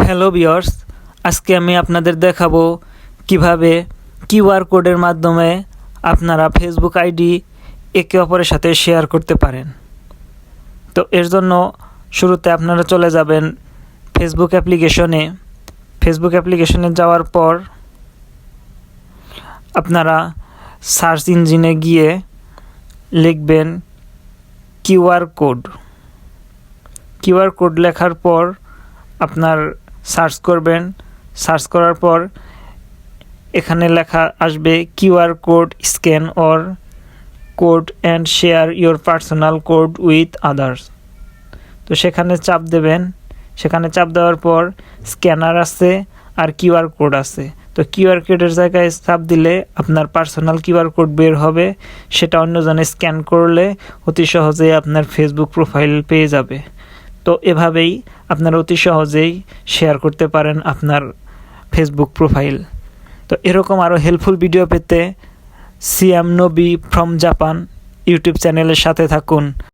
Hello viewers, আজকে আমি আপনাদের দেখাবো কিভাবে কিউআর কোডের মাধ্যমে আপনারা ফেসবুক আইডি একে অপরের সাথে শেয়ার করতে পারেন। তো এর জন্য শুরুতে আপনারা চলে যাবেন ফেসবুক অ্যাপ্লিকেশনে যাওয়ার পর আপনারা সার্চ ইঞ্জিনে গিয়ে লিখবেন কিউআর কোড লেখার পর আপনার সার্চ করবেন। সার্চ করার পর এখানে লেখা আসবে QR code scan or code and share your personal code with others. তো সেখানে চাপ দেবেন। সেখানে চাপ দেওয়ার পর স্ক্যানার আছে আর কিউআর কোড আছে। তো কিউআর কোডের জায়গায় চাপ দিলে আপনার পার্সোনাল কিউআর কোড বের হবে, সেটা অন্যজনে স্ক্যান করলে অতি সহজেই আপনার ফেসবুক প্রোফাইল পেয়ে যাবে। তো এভাবেই আপনারা অতি সহজেই শেয়ার করতে পারেন আপনার ফেসবুক প্রোফাইল। তো এরকম আরও হেল্পফুল ভিডিও পেতে NOBI ফ্রম জাপান ইউটিউব চ্যানেলের সাথে থাকুন।